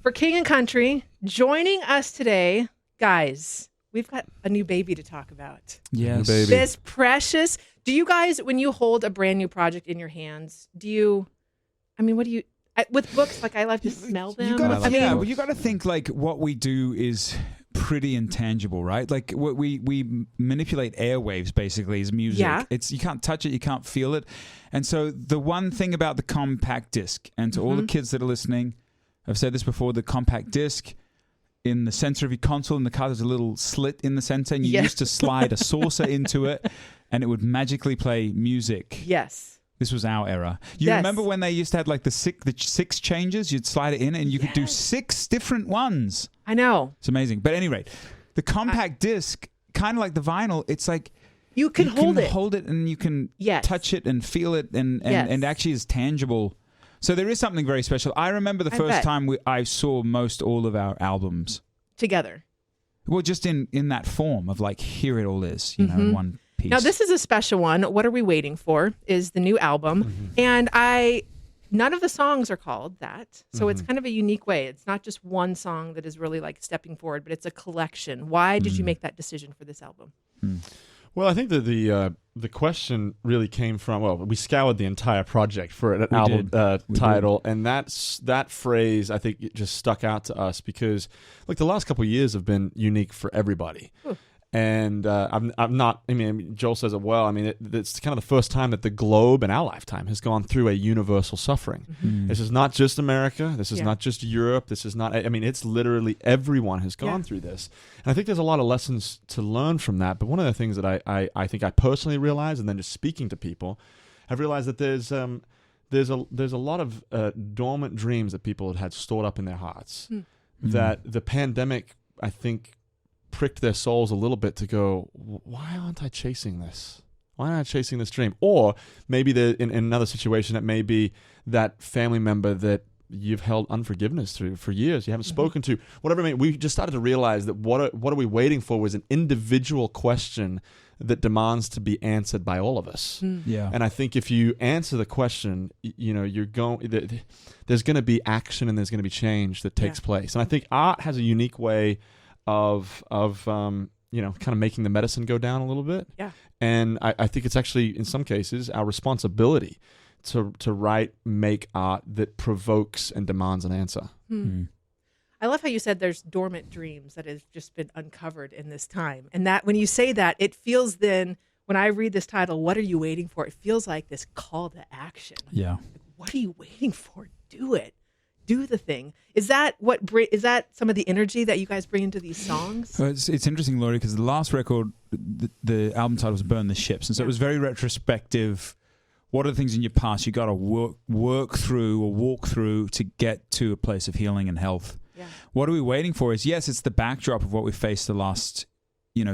for King and Country. Joining us today, guys, we've got a new baby to talk about. Yes. Baby. This precious. Do you guys, when you hold a brand new project in your hands, what do you, with books, like I love to smell them. You gotta, I well, you got to think like what we do is pretty intangible, right? Like what we manipulate airwaves basically is music. Yeah. It's you can't touch it, you can't feel it. And so the one thing about the compact disc, and to all the kids that are listening, I've said this before, the compact disc, in the center of your console in the car, there's a little slit in the center, and you used to slide a saucer into it, and it would magically play music. Yes. This was our era. You remember when they used to have like the six changes? You'd slide it in, and you could do 6 different ones. I know. It's amazing. But at any rate, the compact disc, kind of like the vinyl, it's like you can hold it, and you can touch it and feel it, and actually is tangible. So there is something very special. I remember the first time I saw most all of our albums together. Well, just in that form of like, here it all is, you know, in one piece. Now, this is a special one. What Are We Waiting For is the new album. And none of the songs are called that. So it's kind of a unique way. It's not just one song that is really like stepping forward, but it's a collection. Why did you make that decision for this album? Well, I think that the question really came from, well, we scoured the entire project for an album title, and that phrase, I think, it just stuck out to us because, look, the last couple of years have been unique for everybody. And I'm not, Joel says it well. I mean, it's kind of the first time that the globe in our lifetime has gone through a universal suffering. This is not just America. This is not just Europe. This is not, it's literally everyone has gone through this. And I think there's a lot of lessons to learn from that. But one of the things that I think I personally realized, and then just speaking to people, I've realized that there's a lot of dormant dreams that people had stored up in their hearts that the pandemic, I think, pricked their souls a little bit to go, why aren't I chasing this? Why aren't I chasing this dream? Or maybe in another situation, it may be that family member that you've held unforgiveness through for years, you haven't spoken to, whatever. We just started to realize that what are we waiting for was an individual question that demands to be answered by all of us. And I think if you answer the question, there's going to be action and there's going to be change that takes place. And I think art has a unique way of kind of making the medicine go down a little bit. And I think it's actually, in some cases, our responsibility to make art that provokes and demands an answer. I love how you said there's dormant dreams that have just been uncovered in this time. And that when you say that, it feels then, when I read this title, What Are You Waiting For? It feels like this call to action. Yeah. Like, what are you waiting for? Do it. Do the thing. Is that some of the energy that you guys bring into these songs? Well, it's interesting, Lauree, because the last record, the album title was Burn the Ships. And so it was very retrospective. What are the things in your past you got to work through or walk through to get to a place of healing and health? What are we waiting for is, yes, it's the backdrop of what we've faced the last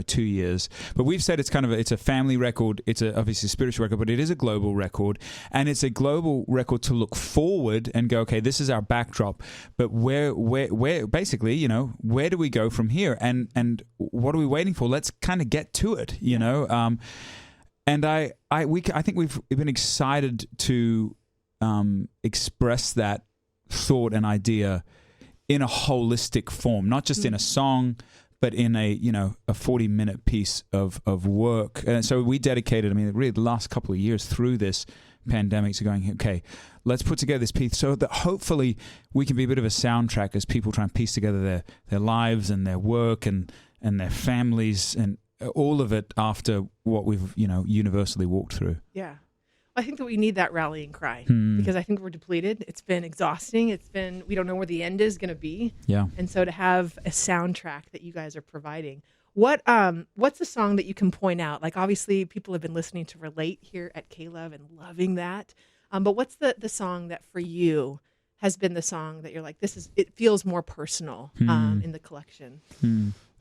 2 years. But we've said it's a family record. It's obviously a spiritual record, but it is a global record. And it's a global record to look forward and go, okay, this is our backdrop. But where basically, where do we go from here? And what are we waiting for? Let's kind of get to it, And I think we've been excited to express that thought and idea in a holistic form, not just in a song, but in a 40-minute piece of work. And so we dedicated, really the last couple of years through this pandemic to going, okay, let's put together this piece so that hopefully we can be a bit of a soundtrack as people try and piece together their lives and their work and their families and all of it after what we've, universally walked through. Yeah. I think that we need that rallying cry because I think we're depleted. It's been exhausting. We don't know where the end is going to be. Yeah. And so to have a soundtrack that you guys are providing, what's a song that you can point out? Like, obviously people have been listening to Relate here at K-Love and loving that. But what's the song that for you has been the song that you're like, it feels more personal in the collection?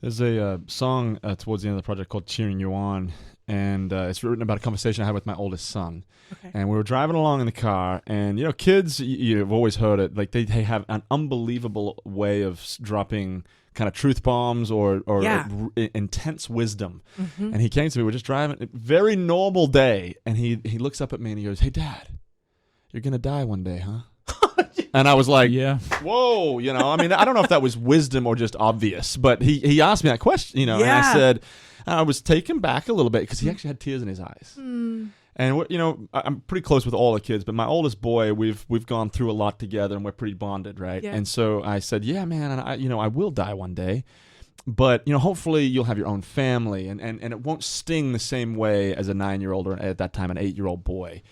There's a song towards the end of the project called Cheering You On, and it's written about a conversation I had with my oldest son. Okay. And we were driving along in the car, and kids, you've always heard it, like they have an unbelievable way of dropping kind of truth bombs or intense wisdom. And he came to me, we're just driving, a very normal day, and he looks up at me and he goes, "Hey, Dad, you're going to die one day, huh?" And I was like, Yeah. whoa, I mean, I don't know if that was wisdom or just obvious, but he asked me that question, and I Yeah. said, I was taken back a little bit because he actually had tears in his eyes. And I'm pretty close with all the kids, but my oldest boy, we've gone through a lot together, and we're pretty bonded, right? Yeah. And so I said, yeah, man, and I will die one day, but hopefully you'll have your own family, and it won't sting the same way as a 9-year-old or at that time an 8-year-old boy.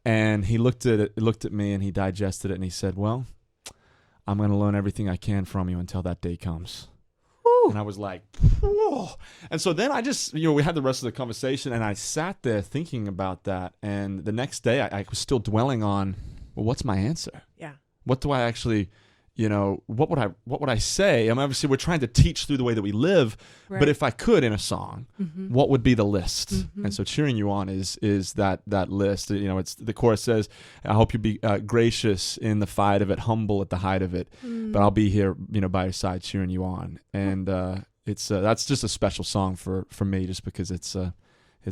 And he looked at me, and he digested it, and he said, well, I'm going to learn everything I can from you until that day comes. And I was like, whoa. And so then I just, we had the rest of the conversation, and I sat there thinking about that. And the next day I was still dwelling on, well, what's my answer? Yeah. What do I actually, what would I say? I mean, obviously we're trying to teach through the way that we live, Right. but if I could in a song, what would be the list? And so cheering you on is that list. It's the chorus says, I hope you be gracious in the fight of it, humble at the height of it, but I'll be here, by your side cheering you on. And it's that's just a special song for me, just because it's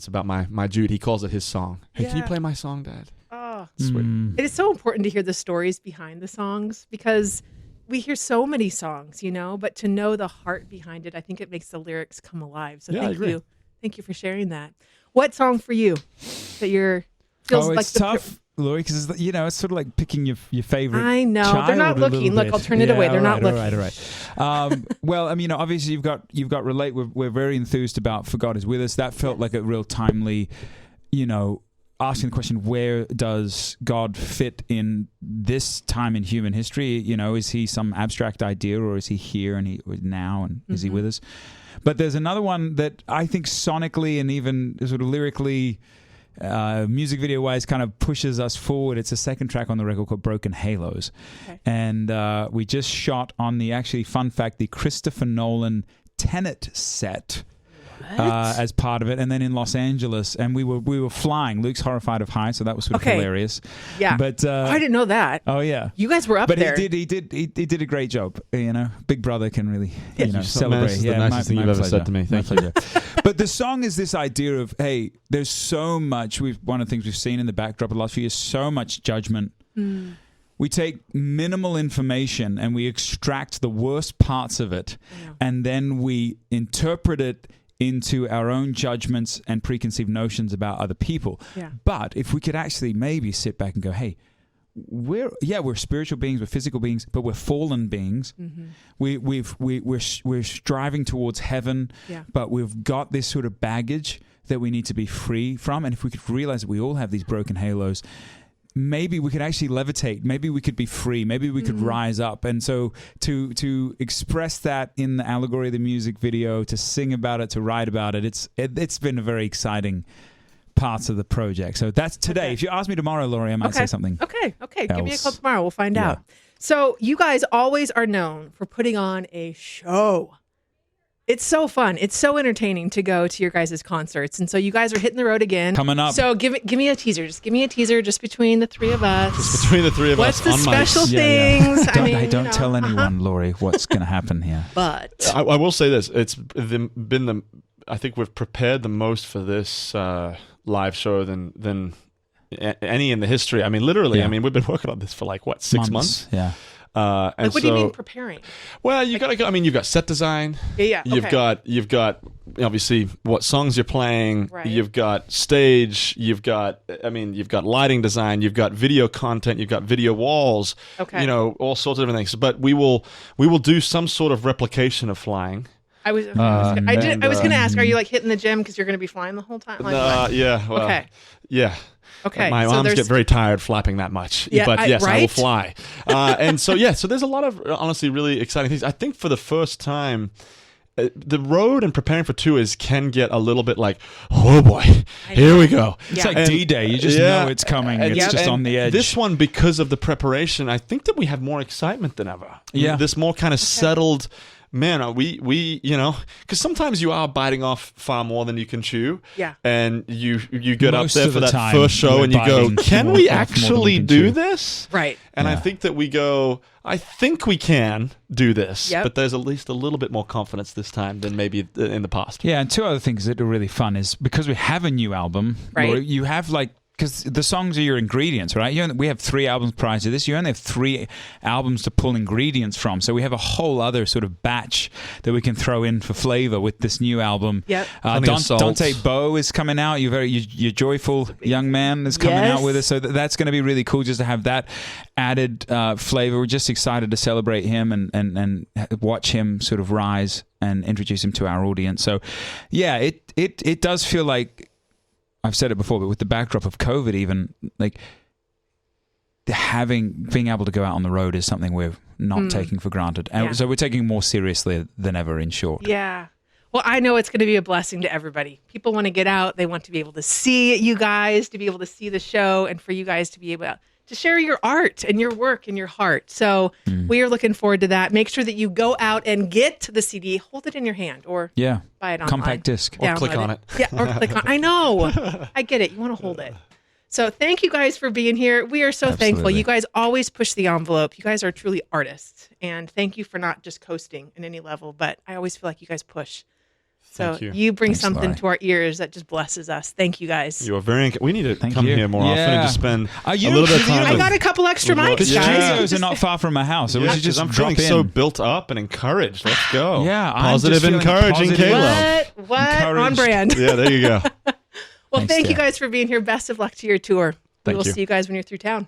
about my Jude. He calls it his song. Hey, can you Yeah. play my song, Dad? Oh, Sweet. it is so important to hear the stories behind the songs, because we hear so many songs, but to know the heart behind it, I think it makes the lyrics come alive. So Yeah, I thank agree. you. Thank you for sharing that. What song for you that feels like It's the tough, Lauree, because it's sort of like picking your favorite. I know. They're child not a looking. little Look, bit. I'll turn it away. They're not looking. All right. Well, I mean, obviously you've got relate. We're very enthused about "For God Is With Us." That felt like a real timely, asking the question, where does God fit in this time in human history? Is he some abstract idea, or is he here and now, and is he with us? But there's another one that I think sonically and even sort of lyrically, music video wise, kind of pushes us forward. It's a second track on the record called Broken Halos. Okay. And we just shot on fun fact, the Christopher Nolan Tenet set. As part of it, and then in Los Angeles, and we were flying. Luke's horrified of heights, so that was sort of hilarious. Yeah, but I didn't know that. Oh yeah, you guys were up but there. he did a great job. Big brother can really so celebrate. This is the nicest thing you've ever said to me. Thank you. But the song is this idea of, hey, there's so much. One of the things we've seen in the backdrop of the last few years, so much judgment. We take minimal information and we extract the worst parts of it, and then we interpret it into our own judgments and preconceived notions about other people. Yeah. But if we could actually maybe sit back and go, hey, we're spiritual beings, we're physical beings, but we're fallen beings. We're striving towards heaven, but we've got this sort of baggage that we need to be free from. And if we could realize that we all have these broken halos, maybe we could actually levitate. Maybe we could be free. Maybe we could rise up. And so to express that in the allegory of the music video, to sing about it, to write about it, it's been a very exciting parts of the project. So that's today. Okay. If you ask me tomorrow, Lauree, I might say something. Okay. Give me a else. call tomorrow. We'll find out. So you guys always are known for putting on a show. It's so fun. It's so entertaining to go to your guys' concerts. And so you guys are hitting the road again. Coming up. So give me a teaser. Just give me a teaser just between the three of us. Just between the three of What's us the on mics. special things? Don't tell anyone, Lauree, what's going to happen here. But I will say this: it's been I think we've prepared the most for this live show than any in the history. I mean, literally. Yeah. I mean, we've been working on this for 6 months. Yeah. And what do you mean preparing? Well, you got to go. I mean, you've got set design. Yeah. You've got obviously what songs you're playing. Right. You've got stage. You've got lighting design. You've got video content. You've got video walls. Okay. All sorts of different things. But we will do some sort of replication of flying. I was going to ask, are you hitting the gym because you're going to be flying the whole time? Yeah. Well, okay. Yeah. Okay. My arms get very tired flapping that much. Yeah, but yes, I will right? fly. And so there's a lot of honestly really exciting things. I think for the first time, the road and preparing for tours can get a little bit like, oh boy, here we go. It's like D-Day. You just know it's coming. It's just on the edge. This one, because of the preparation, I think that we have more excitement than ever. Yeah. This more kind of settled. Man, we because sometimes you are biting off far more than you can chew. Yeah. And you get Most up there of for the that time, first show we're and you go, biting can more we off more than we actually can do chew. Right. this? And I Yeah. think that we go, I think we can do this. Yep. But there's at least a little bit more confidence this time than maybe in the past. Yeah, and two other things that are really fun is because we have a new album, Right. Lauree, you have because the songs are your ingredients, right? We have 3 albums prior to this. You only have 3 albums to pull ingredients from. So we have a whole other sort of batch that we can throw in for flavor with this new album. Yep. Dante Bowe is coming out. Your joyful young man is coming out with us. So that's going to be really cool just to have that added flavor. We're just excited to celebrate him and watch him sort of rise and introduce him to our audience. So yeah, it does feel like, I've said it before, but with the backdrop of COVID, even like being able to go out on the road is something we're not taking for granted. And so we're taking it more seriously than ever, in short. Yeah. Well, I know it's going to be a blessing to everybody. People want to get out. They want to be able to see you guys, to be able to see the show, and for you guys to be able to share your art and your work and your heart. So we are looking forward to that. Make sure that you go out and get the CD, hold it in your hand, or buy it online. Compact disc. Or click on it. Yeah, or click on. I know. I get it. You want to hold it. So thank you guys for being here. We are so thankful. You guys always push the envelope. You guys are truly artists. And thank you for not just coasting in any level, but I always feel like you guys push. So you bring something to our ears that just blesses us. Thank you guys. You are very. We need to come here more often and just spend a little bit of time. I got a couple extra mics, the guys. studios are not far from my house. So we should just I'm feeling drop in. so built up and encouraged. Let's go. Yeah, positive, encouraging, Caleb. What? On brand. Yeah, there you go. Well, thank you guys for being here. Best of luck to your tour. We will see you guys when you're through town.